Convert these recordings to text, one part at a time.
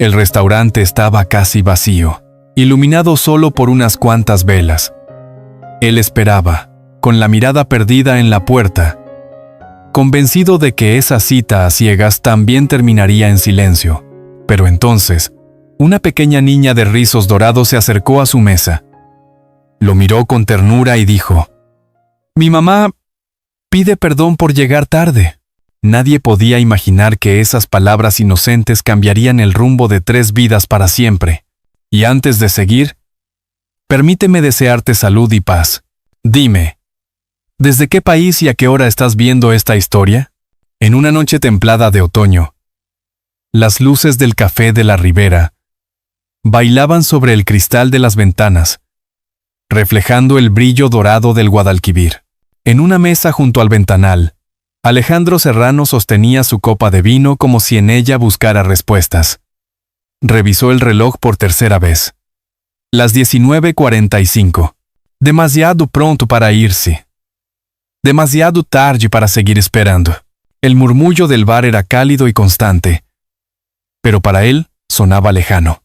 El restaurante estaba casi vacío, iluminado solo por unas cuantas velas. Él esperaba, con la mirada perdida en la puerta, convencido de que esa cita a ciegas también terminaría en silencio. Pero entonces, una pequeña niña de rizos dorados se acercó a su mesa. Lo miró con ternura y dijo: «Mi mamá pide perdón por llegar tarde». Nadie podía imaginar que esas palabras inocentes cambiarían el rumbo de 3 vidas para siempre. Y antes de seguir, permíteme desearte salud y paz. Dime, ¿desde qué país y a qué hora estás viendo esta historia? En una noche templada de otoño, las luces del café de la Ribera bailaban sobre el cristal de las ventanas, reflejando el brillo dorado del Guadalquivir. En una mesa junto al ventanal, Alejandro Serrano sostenía su copa de vino como si en ella buscara respuestas. Revisó el reloj por tercera vez. Las 19:45. Demasiado pronto para irse. Demasiado tarde para seguir esperando. El murmullo del bar era cálido y constante, pero para él sonaba lejano.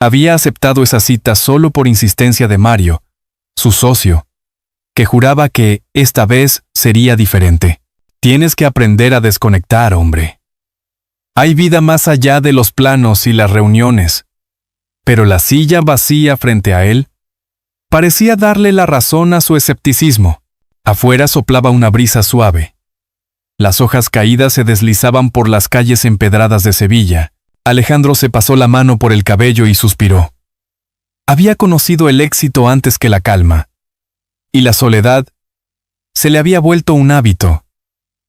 Había aceptado esa cita solo por insistencia de Mario, su socio, que juraba que esta vez sería diferente. Tienes que aprender a desconectar, hombre. Hay vida más allá de los planos y las reuniones. Pero la silla vacía frente a él parecía darle la razón a su escepticismo. Afuera soplaba una brisa suave. Las hojas caídas se deslizaban por las calles empedradas de Sevilla. Alejandro se pasó la mano por el cabello y suspiró. Había conocido el éxito antes que la calma, y la soledad se le había vuelto un hábito,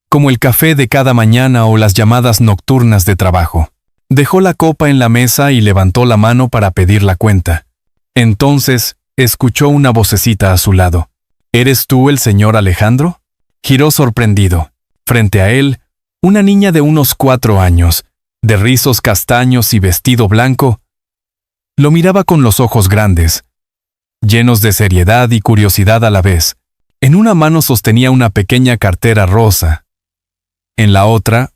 como el café de cada mañana o las llamadas nocturnas de trabajo. Dejó la copa en la mesa y levantó la mano para pedir la cuenta. Entonces escuchó una vocecita a su lado. ¿Eres tú el señor Alejandro? Giró sorprendido. Frente a él, una niña de unos 4 años, de rizos castaños y vestido blanco, lo miraba con los ojos grandes, llenos de seriedad y curiosidad a la vez. En una mano sostenía una pequeña cartera rosa. En la otra,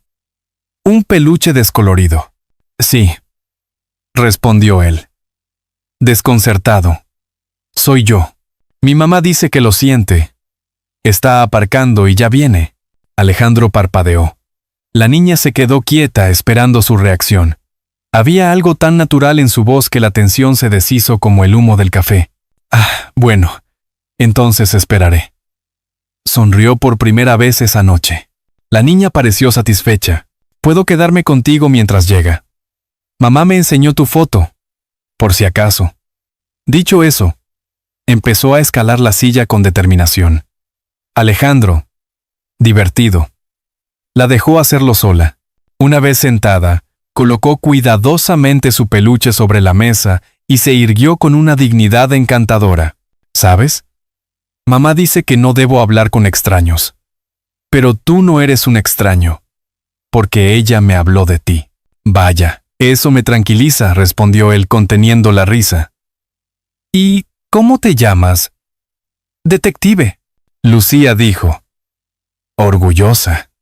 un peluche descolorido. Sí, respondió él, desconcertado. Soy yo. Mi mamá dice que lo siente. Está aparcando y ya viene. Alejandro parpadeó. La niña se quedó quieta esperando su reacción. Había algo tan natural en su voz que la tensión se deshizo como el humo del café. Bueno, entonces esperaré. Sonrió por primera vez esa noche. La niña pareció satisfecha. Puedo quedarme contigo mientras llega. Mamá me enseñó tu foto, por si acaso. Dicho eso, empezó a escalar la silla con determinación. Alejandro, divertido, la dejó hacerlo sola. Una vez sentada, colocó cuidadosamente su peluche sobre la mesa y se irguió con una dignidad encantadora. ¿Sabes? Mamá dice que no debo hablar con extraños. Pero tú no eres un extraño, porque ella me habló de ti. Vaya, eso me tranquiliza, respondió él conteniendo la risa. ¿Y cómo te llamas? Detective, Lucía dijo, orgullosa.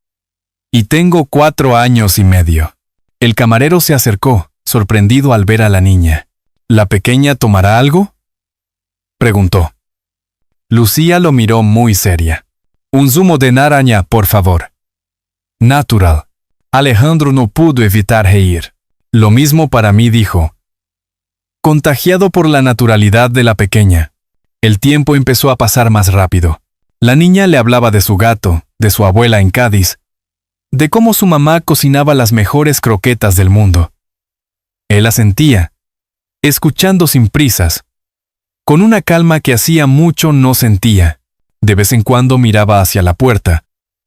Y tengo 4 años y medio. El camarero se acercó, sorprendido al ver a la niña. ¿La pequeña tomará algo?, preguntó. Lucía lo miró muy seria. Un zumo de naranja, por favor. Natural. Alejandro no pudo evitar reír. Lo mismo para mí, dijo. Contagiado por la naturalidad de la pequeña, el tiempo empezó a pasar más rápido. La niña le hablaba de su gato, de su abuela en Cádiz, de cómo su mamá cocinaba las mejores croquetas del mundo. Él asentía, escuchando sin prisas, con una calma que hacía mucho no sentía. De vez en cuando miraba hacia la puerta,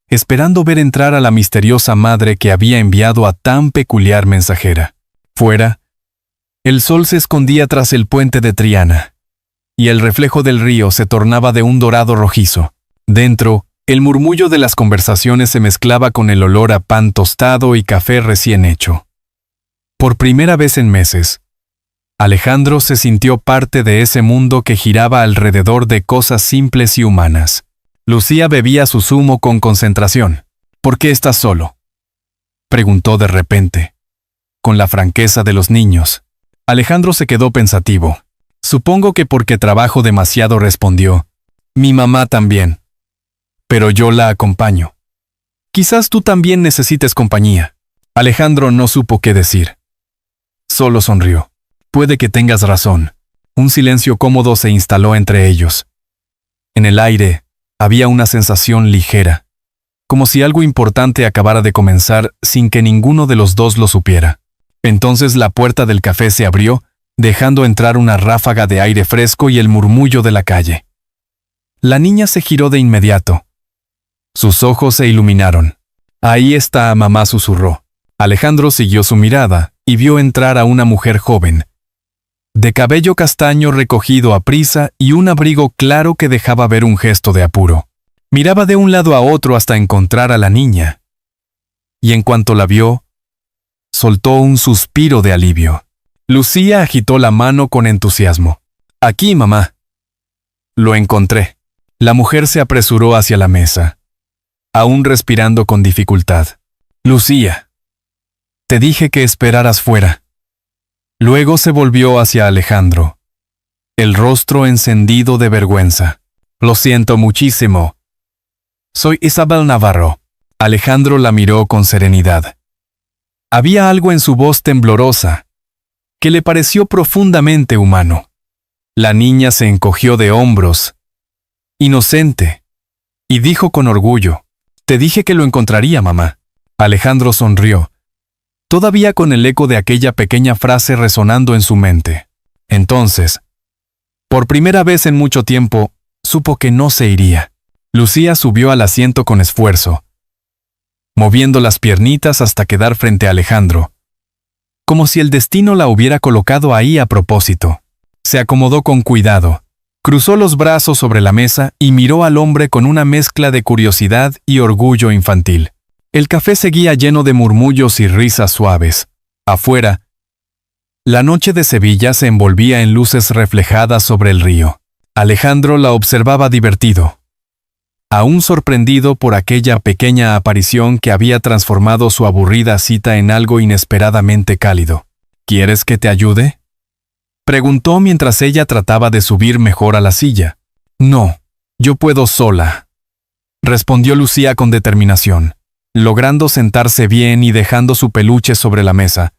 esperando ver entrar a la misteriosa madre que había enviado a tan peculiar mensajera. Fuera, el sol se escondía tras el puente de Triana, y el reflejo del río se tornaba de un dorado rojizo. Dentro, el murmullo de las conversaciones se mezclaba con el olor a pan tostado y café recién hecho. Por primera vez en meses, Alejandro se sintió parte de ese mundo que giraba alrededor de cosas simples y humanas. Lucía bebía su zumo con concentración. ¿Por qué estás solo?, preguntó de repente. con la franqueza de los niños. Alejandro se quedó pensativo. Supongo que porque trabajo demasiado, respondió. Mi mamá también. Pero yo la acompaño. Quizás tú también necesites compañía. Alejandro no supo qué decir. Solo sonrió. Puede que tengas razón. Un silencio cómodo se instaló entre ellos. En el aire había una sensación ligera, como si algo importante acabara de comenzar sin que ninguno de los dos lo supiera. Entonces la puerta del café se abrió, dejando entrar una ráfaga de aire fresco y el murmullo de la calle. La niña se giró de inmediato. Sus ojos se iluminaron. Ahí está, mamá, susurró. Alejandro siguió su mirada y vio entrar a una mujer joven, de cabello castaño recogido a prisa y un abrigo claro que dejaba ver un gesto de apuro. Miraba de un lado a otro hasta encontrar a la niña. Y en cuanto la vio, soltó un suspiro de alivio. Lucía agitó la mano con entusiasmo. Aquí, mamá. Lo encontré. La mujer se apresuró hacia la mesa, aún respirando con dificultad. Lucía, te dije que esperaras fuera. Luego se volvió hacia Alejandro, el rostro encendido de vergüenza. Lo siento muchísimo. Soy Isabel Navarro. Alejandro la miró con serenidad. Había algo en su voz temblorosa que le pareció profundamente humano. La niña se encogió de hombros, inocente, y dijo con orgullo, «Te dije que lo encontraría, mamá». Alejandro sonrió, todavía con el eco de aquella pequeña frase resonando en su mente. Entonces, por primera vez en mucho tiempo, supo que no se iría. Lucía subió al asiento con esfuerzo, moviendo las piernitas hasta quedar frente a Alejandro, como si el destino la hubiera colocado ahí a propósito. Se acomodó con cuidado, cruzó los brazos sobre la mesa y miró al hombre con una mezcla de curiosidad y orgullo infantil. El café seguía lleno de murmullos y risas suaves. Afuera, la noche de Sevilla se envolvía en luces reflejadas sobre el río. Alejandro la observaba divertido, aún sorprendido por aquella pequeña aparición que había transformado su aburrida cita en algo inesperadamente cálido. ¿Quieres que te ayude?, preguntó mientras ella trataba de subir mejor a la silla. No, yo puedo sola, respondió Lucía con determinación, logrando sentarse bien y dejando su peluche sobre la mesa,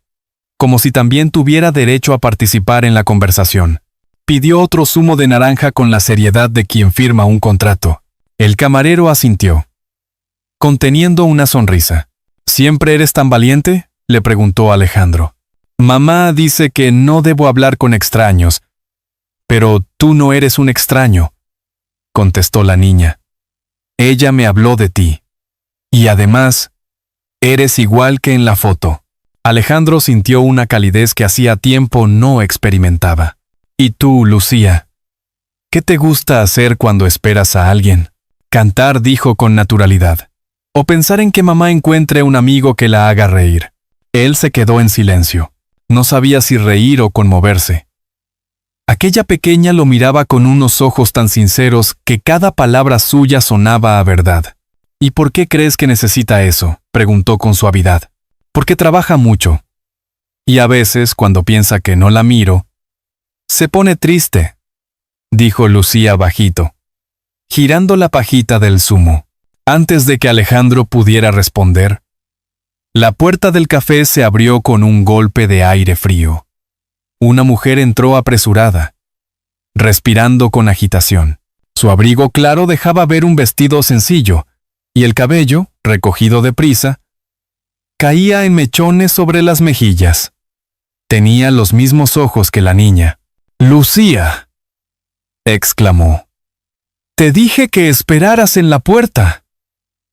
como si también tuviera derecho a participar en la conversación. Pidió otro zumo de naranja con la seriedad de quien firma un contrato. El camarero asintió, conteniendo una sonrisa. ¿Siempre eres tan valiente?, le preguntó Alejandro. Mamá dice que no debo hablar con extraños. Pero tú no eres un extraño, contestó la niña. Ella me habló de ti. Y además, eres igual que en la foto. Alejandro sintió una calidez que hacía tiempo no experimentaba. ¿Y tú, Lucía? ¿Qué te gusta hacer cuando esperas a alguien? Cantar, dijo con naturalidad. O pensar en que mamá encuentre un amigo que la haga reír. Él se quedó en silencio. No sabía si reír o conmoverse. Aquella pequeña lo miraba con unos ojos tan sinceros que cada palabra suya sonaba a verdad. ¿Y por qué crees que necesita eso?, preguntó con suavidad. Porque trabaja mucho. Y a veces, cuando piensa que no la miro, se pone triste, dijo Lucía bajito, girando la pajita del zumo. Antes de que Alejandro pudiera responder, la puerta del café se abrió con un golpe de aire frío. Una mujer entró apresurada, respirando con agitación. Su abrigo claro dejaba ver un vestido sencillo, y el cabello, recogido deprisa, caía en mechones sobre las mejillas. Tenía los mismos ojos que la niña. «Lucía», exclamó. «Te dije que esperaras en la puerta.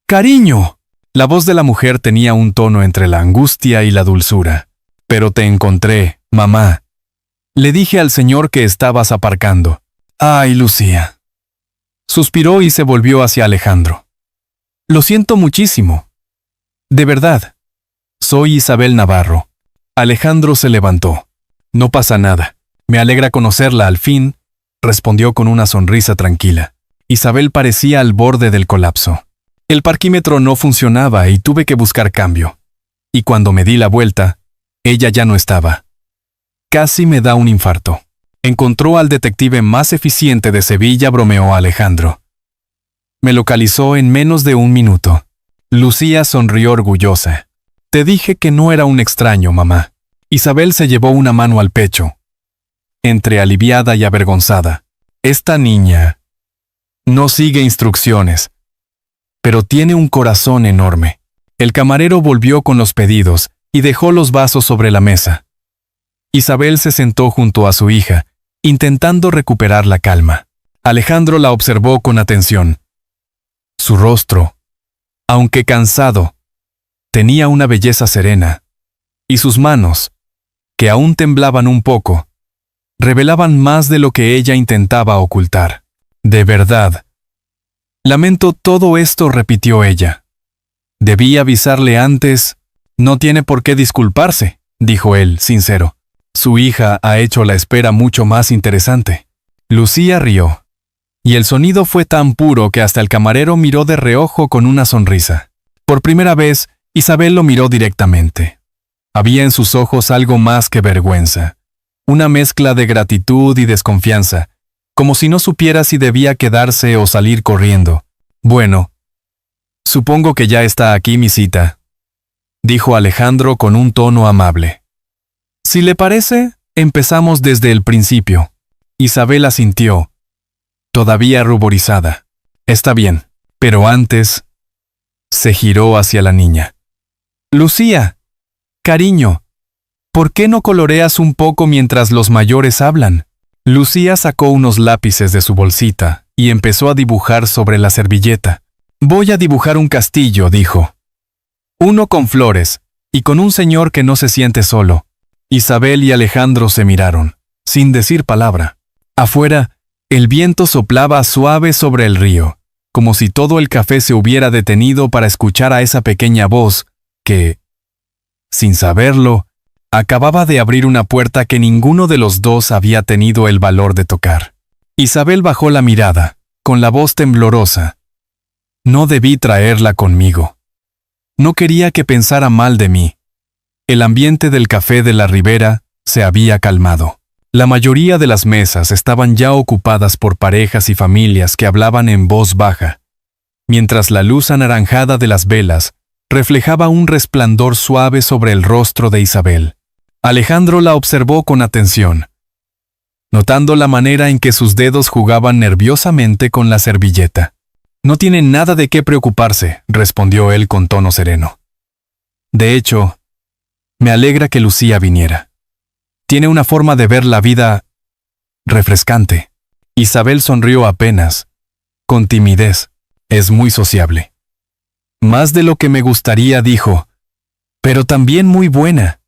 Cariño». La voz de la mujer tenía un tono entre la angustia y la dulzura. «Pero te encontré, mamá. Le dije al señor que estabas aparcando». «Ay, Lucía». Suspiró y se volvió hacia Alejandro. «Lo siento muchísimo. De verdad. Soy Isabel Navarro». Alejandro se levantó. «No pasa nada. Me alegra conocerla al fin», respondió con una sonrisa tranquila. Isabel parecía al borde del colapso. El parquímetro no funcionaba y tuve que buscar cambio. Y cuando me di la vuelta, Ella ya no estaba. Casi me da un infarto. Encontró al detective más eficiente de Sevilla, bromeó Alejandro. Me localizó en menos de un minuto. Lucía sonrió orgullosa. Te dije que no era un extraño, mamá. Isabel se llevó una mano al pecho, entre aliviada y avergonzada. Esta niña no sigue instrucciones, pero tiene un corazón enorme. El camarero volvió con los pedidos y dejó los vasos sobre la mesa. Isabel se sentó junto a su hija, intentando recuperar la calma. Alejandro la observó con atención. Su rostro, aunque cansado, tenía una belleza serena, y sus manos, que aún temblaban un poco, revelaban más de lo que ella intentaba ocultar. De verdad. Lamento todo esto, repitió ella. Debí avisarle antes. No tiene por qué disculparse, dijo él, sincero. Su hija ha hecho la espera mucho más interesante. Lucía rió. Y el sonido fue tan puro que hasta el camarero miró de reojo con una sonrisa. Por primera vez, Isabel lo miró directamente. Había en sus ojos algo más que vergüenza. Una mezcla de gratitud y desconfianza, como si no supiera si debía quedarse o salir corriendo. Bueno, supongo que ya está aquí mi cita, dijo Alejandro con un tono amable. Si le parece, empezamos desde el principio. Isabel asintió, todavía ruborizada. Está bien, pero antes... Se giró hacia la niña. Lucía, cariño, ¿por qué no coloreas un poco mientras los mayores hablan? Lucía sacó unos lápices de su bolsita y empezó a dibujar sobre la servilleta. Voy a dibujar un castillo, dijo. Uno con flores, y con un señor que no se siente solo. Isabel y Alejandro se miraron, sin decir palabra. Afuera, el viento soplaba suave sobre el río, como si todo el café se hubiera detenido para escuchar a esa pequeña voz que, sin saberlo, acababa de abrir una puerta que ninguno de los dos había tenido el valor de tocar. Isabel bajó la mirada, con la voz temblorosa. No debí traerla conmigo. No quería que pensara mal de mí. El ambiente del café de la Ribera se había calmado. La mayoría de las mesas estaban ya ocupadas por parejas y familias que hablaban en voz baja, mientras la luz anaranjada de las velas reflejaba un resplandor suave sobre el rostro de Isabel. Alejandro la observó con atención, notando la manera en que sus dedos jugaban nerviosamente con la servilleta. No tiene nada de qué preocuparse, respondió él con tono sereno. De hecho, me alegra que Lucía viniera. Tiene una forma de ver la vida refrescante. Isabel sonrió apenas, con timidez. Es muy sociable. Más de lo que me gustaría, dijo, pero también muy buena.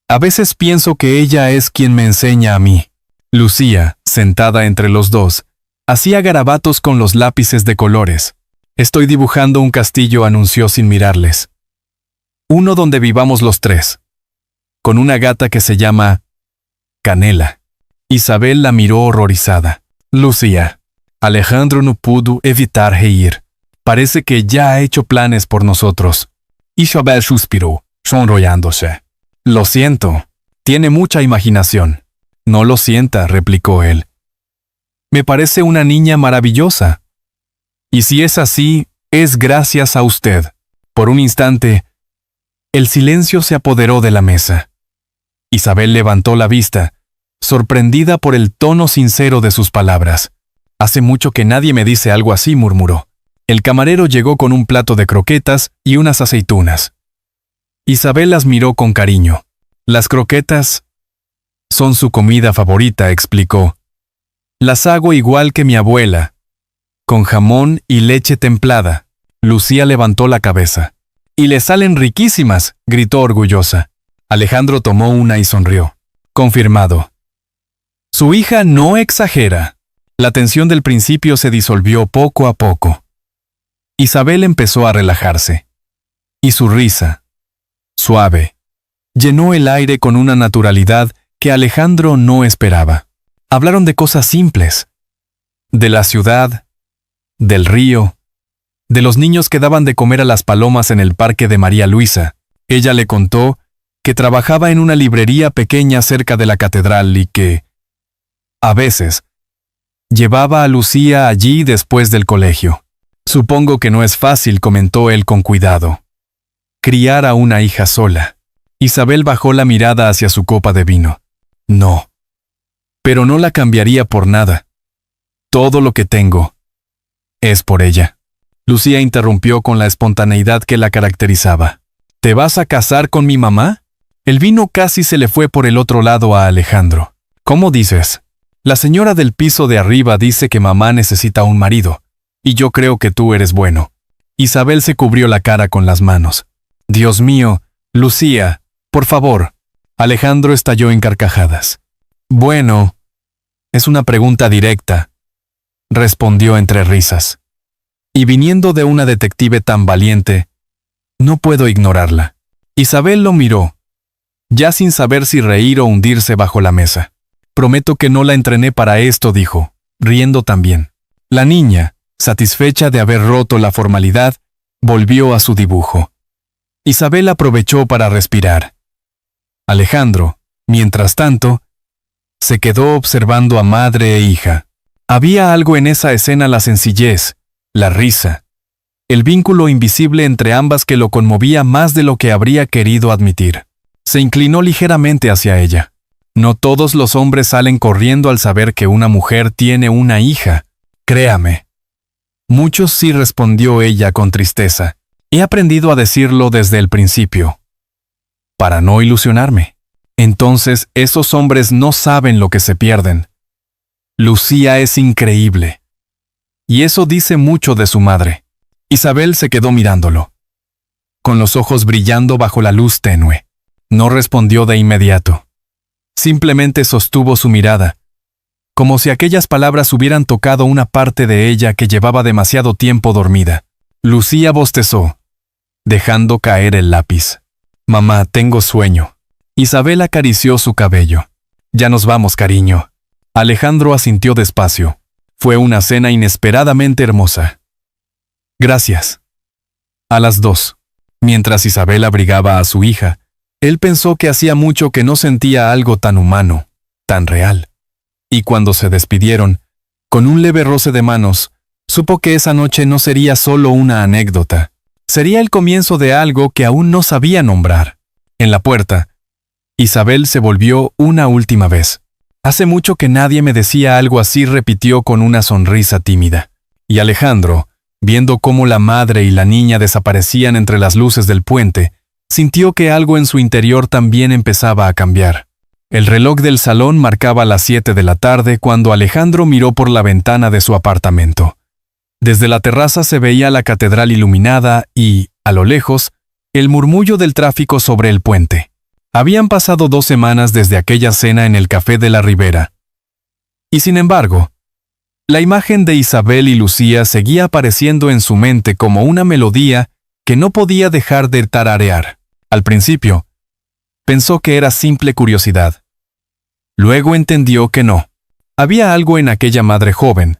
A veces pienso que ella es quien me enseña a mí. Lucía, sentada entre los dos, hacía garabatos con los lápices de colores. Estoy dibujando un castillo, anunció sin mirarles. Uno donde vivamos los tres, con una gata que se llama Canela. Isabel la miró horrorizada. Lucía. Alejandro no pudo evitar reír. Parece que ya ha hecho planes por nosotros. Isabel suspiró, sonrojándose. Lo siento. Tiene mucha imaginación. No lo sienta, replicó él. Me parece una niña maravillosa. Y si es así, es gracias a usted. Por un instante, el silencio se apoderó de la mesa. Isabel levantó la vista, sorprendida por el tono sincero de sus palabras. Hace mucho que nadie me dice algo así, murmuró. El camarero llegó con un plato de croquetas y unas aceitunas. Isabel las miró con cariño. Las croquetas son su comida favorita, explicó. Las hago igual que mi abuela, con jamón y leche templada. Lucía levantó la cabeza. Y le salen riquísimas, gritó orgullosa. Alejandro tomó una y sonrió. Confirmado. Su hija no exagera. La tensión del principio se disolvió poco a poco. Isabel empezó a relajarse. Y su risa, suave, llenó el aire con una naturalidad que Alejandro no esperaba. Hablaron de cosas simples. De la ciudad, del río, de los niños que daban de comer a las palomas en el parque de María Luisa. Ella le contó que trabajaba en una librería pequeña cerca de la catedral y que, a veces, llevaba a Lucía allí después del colegio. Supongo que no es fácil, comentó él con cuidado. Criar a una hija sola. Isabel bajó la mirada hacia su copa de vino. No. Pero no la cambiaría por nada. Todo lo que tengo es por ella. Lucía interrumpió con la espontaneidad que la caracterizaba. ¿Te vas a casar con mi mamá? El vino casi se le fue por el otro lado a Alejandro. ¿Cómo dices? La señora del piso de arriba dice que mamá necesita un marido, y yo creo que tú eres bueno. Isabel se cubrió la cara con las manos. Dios mío, Lucía, por favor. Alejandro estalló en carcajadas. Bueno, es una pregunta directa, respondió entre risas. Y viniendo de una detective tan valiente, no puedo ignorarla. Isabel lo miró, ya sin saber si reír o hundirse bajo la mesa. Prometo que no la entrené para esto, dijo, riendo también. La niña, satisfecha de haber roto la formalidad, volvió a su dibujo. Isabel aprovechó para respirar. Alejandro, mientras tanto, se quedó observando a madre e hija. Había algo en esa escena, la sencillez, la risa, el vínculo invisible entre ambas que lo conmovía más de lo que habría querido admitir. Se inclinó ligeramente hacia ella. No todos los hombres salen corriendo al saber que una mujer tiene una hija, créame. Muchos sí, respondió ella con tristeza. He aprendido a decirlo desde el principio, para no ilusionarme. Entonces, esos hombres no saben lo que se pierden. Lucía es increíble. Y eso dice mucho de su madre. Isabel se quedó mirándolo, con los ojos brillando bajo la luz tenue. No respondió de inmediato. Simplemente sostuvo su mirada, como si aquellas palabras hubieran tocado una parte de ella que llevaba demasiado tiempo dormida. Lucía bostezó, dejando caer el lápiz. Mamá, tengo sueño. Isabel acarició su cabello. Ya nos vamos, cariño. Alejandro asintió despacio. Fue una cena inesperadamente hermosa. Gracias. A las 2. Mientras Isabel abrigaba a su hija, él pensó que hacía mucho que no sentía algo tan humano, tan real. Y cuando se despidieron, con un leve roce de manos, supo que esa noche no sería solo una anécdota. Sería el comienzo de algo que aún no sabía nombrar. En la puerta, Isabel se volvió una última vez. Hace mucho que nadie me decía algo así, repitió con una sonrisa tímida. Y Alejandro, viendo cómo la madre y la niña desaparecían entre las luces del puente, sintió que algo en su interior también empezaba a cambiar. El reloj del salón marcaba las 7 de la tarde cuando Alejandro miró por la ventana de su apartamento. Desde la terraza se veía la catedral iluminada y, a lo lejos, el murmullo del tráfico sobre el puente. Habían pasado 2 semanas desde aquella cena en el Café de la Ribera. Y sin embargo, la imagen de Isabel y Lucía seguía apareciendo en su mente como una melodía que no podía dejar de tararear. Al principio, pensó que era simple curiosidad. Luego entendió que no. Había algo en aquella madre joven,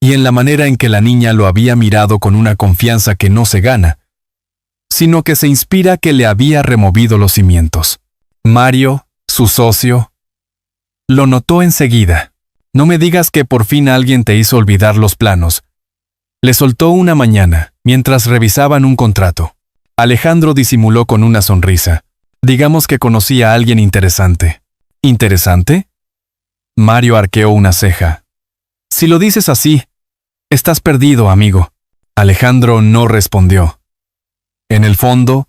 y en la manera en que la niña lo había mirado con una confianza que no se gana, sino que se inspira, que le había removido los cimientos. Mario, su socio, lo notó enseguida. No me digas que por fin alguien te hizo olvidar los planos. Le soltó una mañana, mientras revisaban un contrato. Alejandro disimuló con una sonrisa. Digamos que conocí a alguien interesante. ¿Interesante? Mario arqueó una ceja. Si lo dices así, estás perdido, amigo. Alejandro no respondió. En el fondo,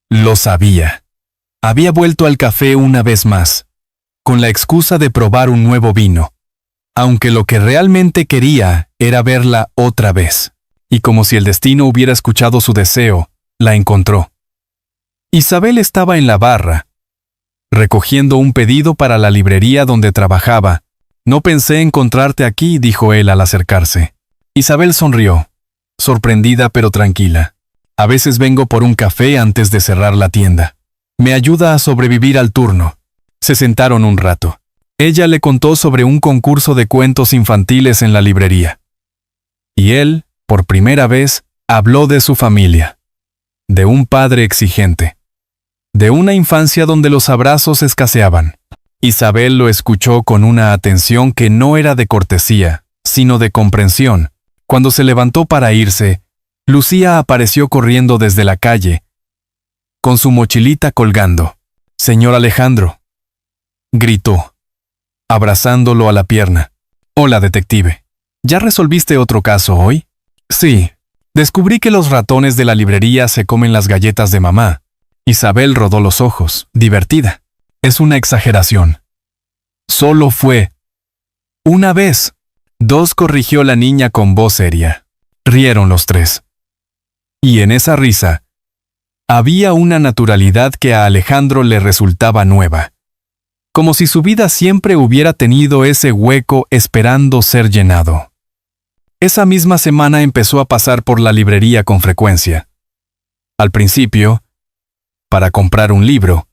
lo sabía. Había vuelto al café una vez más, con la excusa de probar un nuevo vino, aunque lo que realmente quería era verla otra vez. Y como si el destino hubiera escuchado su deseo, la encontró. Isabel estaba en la barra, recogiendo un pedido para la librería donde trabajaba. No pensé encontrarte aquí, dijo él al acercarse. Isabel sonrió, sorprendida pero tranquila. A veces vengo por un café antes de cerrar la tienda. Me ayuda a sobrevivir al turno. Se sentaron un rato. Ella le contó sobre un concurso de cuentos infantiles en la librería. Y él, por primera vez, habló de su familia. De un padre exigente. de una infancia donde los abrazos escaseaban. Isabel lo escuchó con una atención que no era de cortesía, sino de comprensión. Cuando se levantó para irse, Lucía apareció corriendo desde la calle, con su mochilita colgando. «Señor Alejandro», gritó, abrazándolo a la pierna. «Hola, detective. ¿Ya resolviste otro caso hoy?» «Sí. Descubrí que los ratones de la librería se comen las galletas de mamá». Isabel rodó los ojos, divertida. «Es una exageración. Solo fue una vez». «Dos», corrigió la niña con voz seria. Rieron los tres. Y en esa risa había una naturalidad que a Alejandro le resultaba nueva, como si su vida siempre hubiera tenido ese hueco esperando ser llenado. Esa misma semana empezó a pasar por la librería con frecuencia. Al principio, para comprar un libro.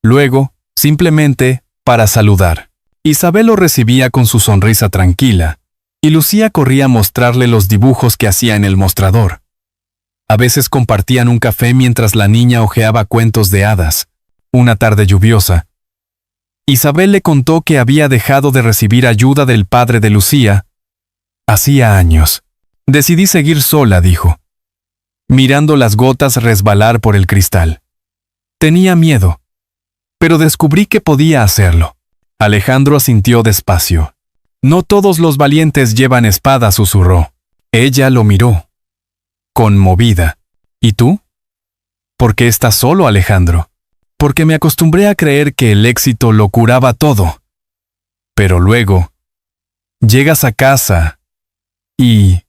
Luego, simplemente, para saludar. Isabel lo recibía con su sonrisa tranquila, y Lucía corría a mostrarle los dibujos que hacía en el mostrador. A veces compartían un café mientras la niña hojeaba cuentos de hadas. Una tarde lluviosa, Isabel le contó que había dejado de recibir ayuda del padre de Lucía. Hacía años. «Decidí seguir sola», dijo, mirando las gotas resbalar por el cristal. «Tenía miedo, pero descubrí que podía hacerlo». Alejandro asintió despacio. «No todos los valientes llevan espada», susurró. Ella lo miró, conmovida. «¿Y tú?» «¿Por qué estás solo, Alejandro?» «Porque me acostumbré a creer que el éxito lo curaba todo. Pero luego, llegas a casa y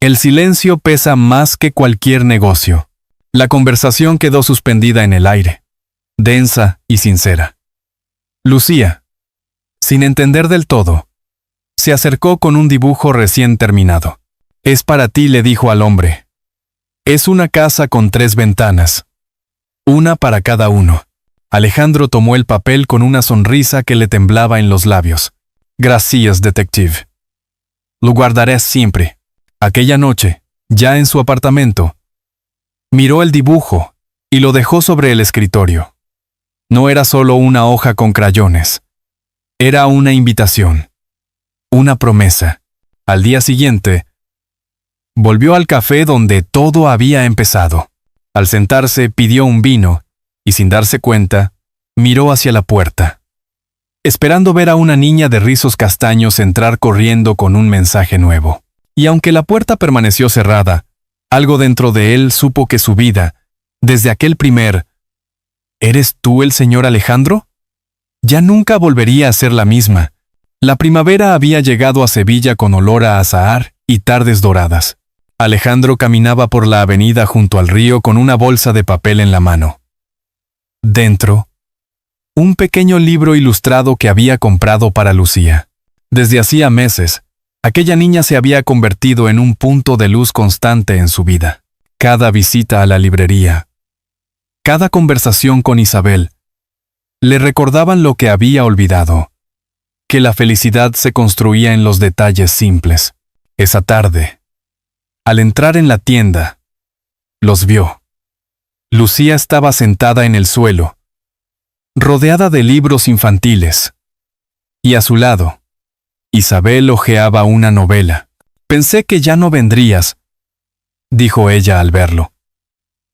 el silencio pesa más que cualquier negocio». La conversación quedó suspendida en el aire, densa y sincera. Lucía, sin entender del todo, se acercó con un dibujo recién terminado. «Es para ti», le dijo al hombre. «Es una casa con 3 ventanas. Una para cada uno». Alejandro tomó el papel con una sonrisa que le temblaba en los labios. «Gracias, detective. Lo guardaré siempre». Aquella noche, ya en su apartamento, miró el dibujo y lo dejó sobre el escritorio. No era solo una hoja con crayones. Era una invitación. Una promesa. Al día siguiente, volvió al café donde todo había empezado. Al sentarse, pidió un vino y, sin darse cuenta, miró hacia la puerta, esperando ver a una niña de rizos castaños entrar corriendo con un mensaje nuevo. Y aunque la puerta permaneció cerrada, algo dentro de él supo que su vida, desde aquel primer «¿Eres tú el señor Alejandro?», ya nunca volvería a ser la misma. La primavera había llegado a Sevilla con olor a azahar y tardes doradas. Alejandro caminaba por la avenida junto al río con una bolsa de papel en la mano. Dentro, un pequeño libro ilustrado que había comprado para Lucía. Desde hacía meses, aquella niña se había convertido en un punto de luz constante en su vida. Cada visita a la librería, cada conversación con Isabel, le recordaban lo que había olvidado, que la felicidad se construía en los detalles simples. Esa tarde, al entrar en la tienda, los vio. Lucía estaba sentada en el suelo, rodeada de libros infantiles, y a su lado, Isabel hojeaba una novela. «Pensé que ya no vendrías», dijo ella al verlo.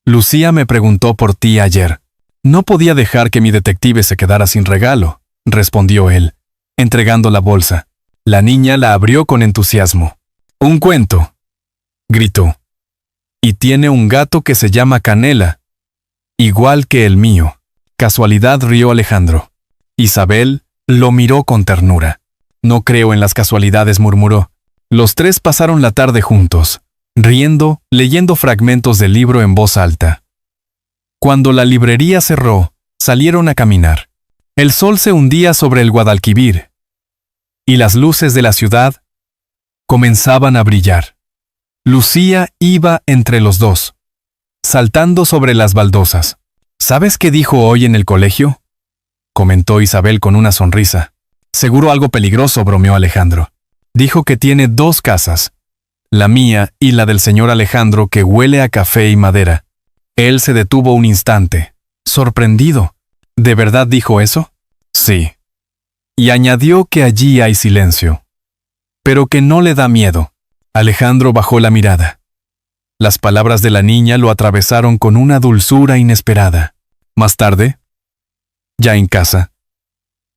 «Lucía me preguntó por ti ayer. No podía dejar que mi detective se quedara sin regalo», respondió él, entregando la bolsa. La niña la abrió con entusiasmo. «Un cuento», gritó. «Y tiene un gato que se llama Canela, igual que el mío». «Casualidad», rió Alejandro. Isabel lo miró con ternura. «No creo en las casualidades», murmuró. Los tres pasaron la tarde juntos, riendo, leyendo fragmentos del libro en voz alta. Cuando la librería cerró, salieron a caminar. El sol se hundía sobre el Guadalquivir, y las luces de la ciudad comenzaban a brillar. Lucía iba entre los dos, saltando sobre las baldosas. «¿Sabes qué dijo hoy en el colegio?», comentó Isabel con una sonrisa. «Seguro algo peligroso», bromeó Alejandro. «Dijo que tiene 2 casas, la mía y la del señor Alejandro, que huele a café y madera». Él se detuvo un instante, sorprendido. ¿De verdad dijo eso? Sí. Y añadió que allí hay silencio, pero que no le da miedo. Alejandro bajó la mirada. Las palabras de la niña lo atravesaron con una dulzura inesperada. Más tarde, ya en casa,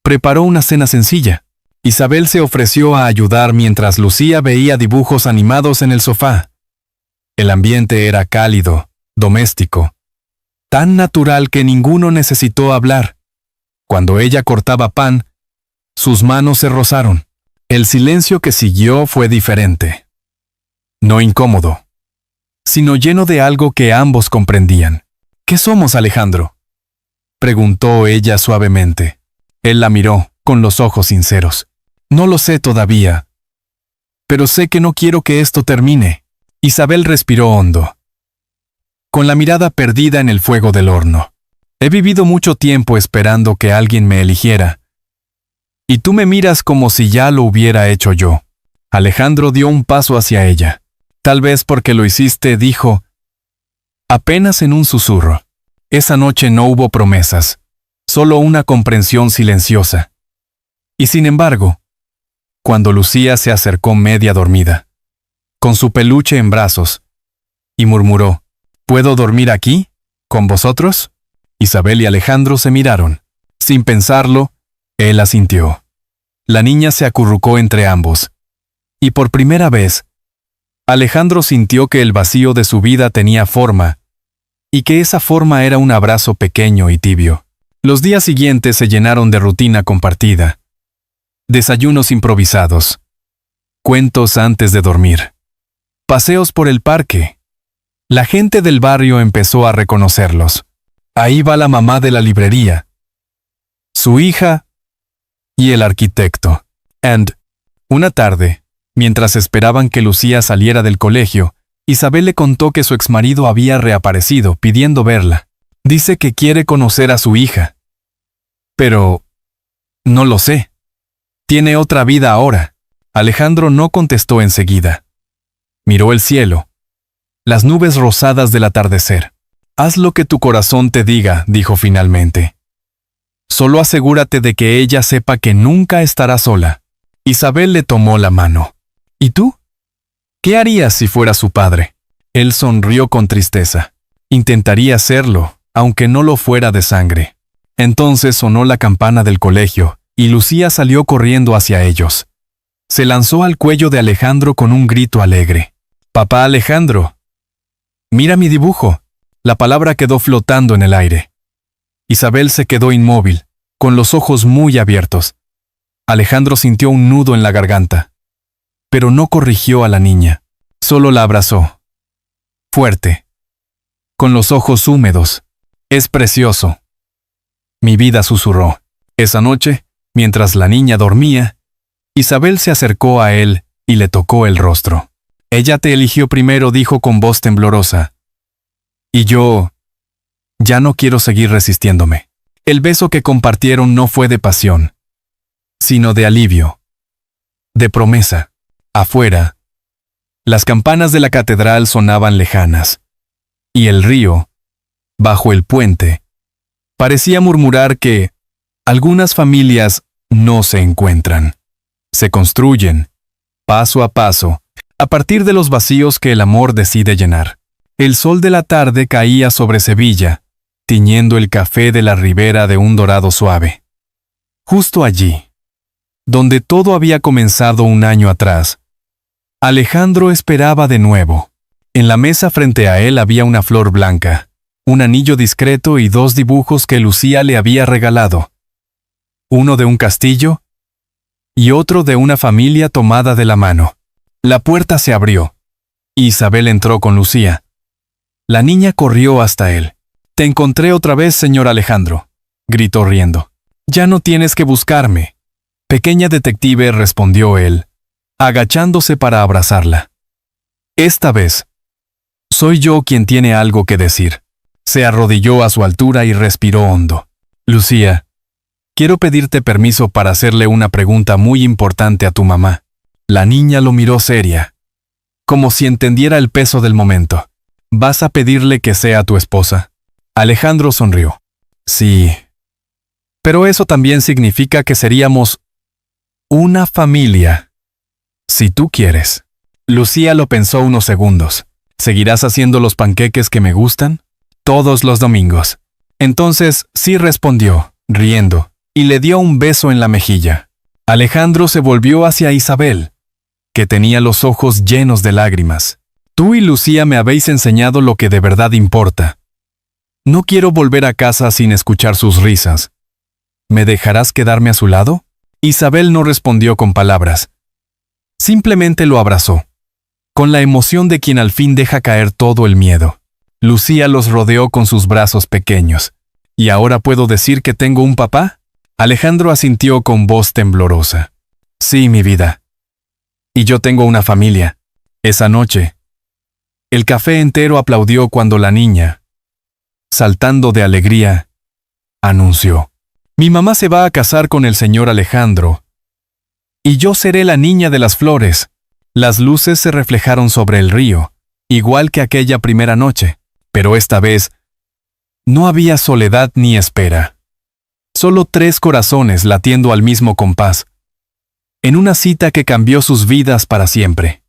preparó una cena sencilla. Isabel se ofreció a ayudar mientras Lucía veía dibujos animados en el sofá. El ambiente era cálido, doméstico, tan natural que ninguno necesitó hablar. Cuando ella cortaba pan, sus manos se rozaron. El silencio que siguió fue diferente. No incómodo, sino lleno de algo que ambos comprendían. ¿Qué somos, Alejandro?, preguntó ella suavemente. Él la miró, con los ojos sinceros. No lo sé todavía, pero sé que no quiero que esto termine. Isabel respiró hondo, con la mirada perdida en el fuego del horno. He vivido mucho tiempo esperando que alguien me eligiera, y tú me miras como si ya lo hubiera hecho yo. Alejandro dio un paso hacia ella. Tal vez porque lo hiciste, dijo, apenas en un susurro. Esa noche no hubo promesas, solo una comprensión silenciosa. Y sin embargo, cuando Lucía se acercó media dormida, con su peluche en brazos, y murmuró, ¿puedo dormir aquí, con vosotros? Isabel y Alejandro se miraron. Sin pensarlo, él asintió. La niña se acurrucó entre ambos, y por primera vez, Alejandro sintió que el vacío de su vida tenía forma, y que esa forma era un abrazo pequeño y tibio. Los días siguientes se llenaron de rutina compartida. Desayunos improvisados, cuentos antes de dormir, paseos por el parque. La gente del barrio empezó a reconocerlos. Ahí va la mamá de la librería, su hija y el arquitecto. Una tarde, mientras esperaban que Lucía saliera del colegio, Isabel le contó que su exmarido había reaparecido pidiendo verla. Dice que quiere conocer a su hija. Pero no lo sé. Tiene otra vida ahora. Alejandro no contestó enseguida. Miró el cielo, las nubes rosadas del atardecer. Haz lo que tu corazón te diga, dijo finalmente. Solo asegúrate de que ella sepa que nunca estará sola. Isabel le tomó la mano. ¿Y tú? ¿Qué harías si fuera su padre? Él sonrió con tristeza. Intentaría hacerlo, aunque no lo fuera de sangre. Entonces sonó la campana del colegio, y Lucía salió corriendo hacia ellos. Se lanzó al cuello de Alejandro con un grito alegre. «Papá Alejandro, mira mi dibujo». La palabra quedó flotando en el aire. Isabel se quedó inmóvil, con los ojos muy abiertos. Alejandro sintió un nudo en la garganta, pero no corrigió a la niña, solo la abrazó. Fuerte, con los ojos húmedos. «Es precioso». Mi vida, susurró. Esa noche, mientras la niña dormía, Isabel se acercó a él y le tocó el rostro. «Ella te eligió primero», dijo con voz temblorosa. «Y yo ya no quiero seguir resistiéndome». El beso que compartieron no fue de pasión, sino de alivio, de promesa. Afuera, las campanas de la catedral sonaban lejanas, y el río, bajo el puente, parecía murmurar que algunas familias no se encuentran. Se construyen, paso a paso, a partir de los vacíos que el amor decide llenar. El sol de la tarde caía sobre Sevilla, tiñendo el café de la ribera de un dorado suave. Justo allí, donde todo había comenzado un año atrás, Alejandro esperaba de nuevo. En la mesa frente a él había una flor blanca, un anillo discreto y dos dibujos que Lucía le había regalado. Uno de un castillo y otro de una familia tomada de la mano. La puerta se abrió. Isabel entró con Lucía. La niña corrió hasta él. «Te encontré otra vez, señor Alejandro», gritó riendo. «Ya no tienes que buscarme». «Pequeña detective», respondió él, agachándose para abrazarla. «Esta vez, soy yo quien tiene algo que decir». Se arrodilló a su altura y respiró hondo. «Lucía, quiero pedirte permiso para hacerle una pregunta muy importante a tu mamá». La niña lo miró seria, como si entendiera el peso del momento. «¿Vas a pedirle que sea tu esposa?» Alejandro sonrió. Sí. Pero eso también significa que seríamos una familia. Si tú quieres. Lucía lo pensó unos segundos. ¿Seguirás haciendo los panqueques que me gustan? Todos los domingos. Entonces sí respondió, riendo, y le dio un beso en la mejilla. Alejandro se volvió hacia Isabel, que tenía los ojos llenos de lágrimas. Tú y Lucía me habéis enseñado lo que de verdad importa. No quiero volver a casa sin escuchar sus risas. ¿Me dejarás quedarme a su lado? Isabel no respondió con palabras. Simplemente lo abrazó, con la emoción de quien al fin deja caer todo el miedo. Lucía los rodeó con sus brazos pequeños. ¿Y ahora puedo decir que tengo un papá? Alejandro asintió con voz temblorosa. Sí, mi vida. Y yo tengo una familia. Esa noche, el café entero aplaudió cuando la niña, saltando de alegría, anunció: mi mamá se va a casar con el señor Alejandro. Y yo seré la niña de las flores. Las luces se reflejaron sobre el río, igual que aquella primera noche, pero esta vez no había soledad ni espera. Solo 3 corazones latiendo al mismo compás, en una cita que cambió sus vidas para siempre.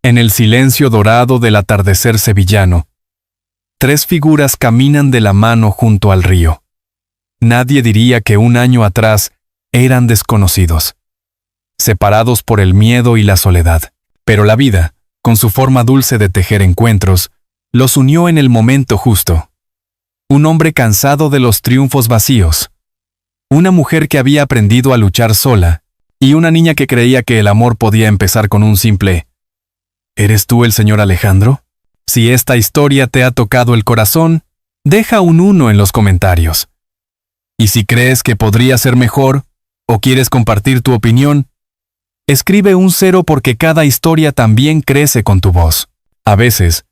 En el silencio dorado del atardecer sevillano, 3 figuras caminan de la mano junto al río. Nadie diría que un año atrás eran desconocidos, separados por el miedo y la soledad, pero la vida, con su forma dulce de tejer encuentros, los unió en el momento justo. Un hombre cansado de los triunfos vacíos, una mujer que había aprendido a luchar sola, y una niña que creía que el amor podía empezar con un simple ¿eres tú el señor Alejandro? Si esta historia te ha tocado el corazón, deja un 1 en los comentarios. Y si crees que podría ser mejor, o quieres compartir tu opinión, escribe un 0 porque cada historia también crece con tu voz. A veces,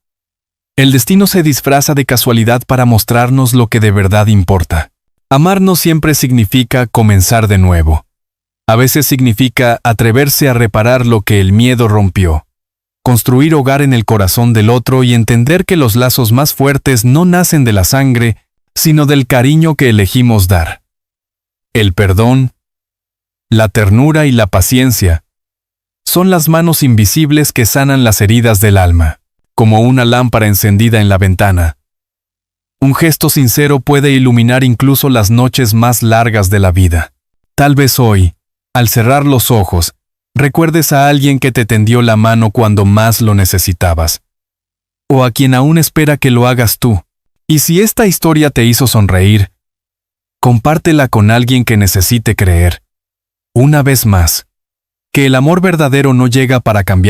el destino se disfraza de casualidad para mostrarnos lo que de verdad importa. Amar no siempre significa comenzar de nuevo. A veces significa atreverse a reparar lo que el miedo rompió, construir hogar en el corazón del otro y entender que los lazos más fuertes no nacen de la sangre, sino del cariño que elegimos dar. El perdón, la ternura y la paciencia son las manos invisibles que sanan las heridas del alma, como una lámpara encendida en la ventana. Un gesto sincero puede iluminar incluso las noches más largas de la vida. Tal vez hoy, al cerrar los ojos, recuerdes a alguien que te tendió la mano cuando más lo necesitabas, o a quien aún espera que lo hagas tú. Y si esta historia te hizo sonreír, compártela con alguien que necesite creer, una vez más, que el amor verdadero no llega para cambiar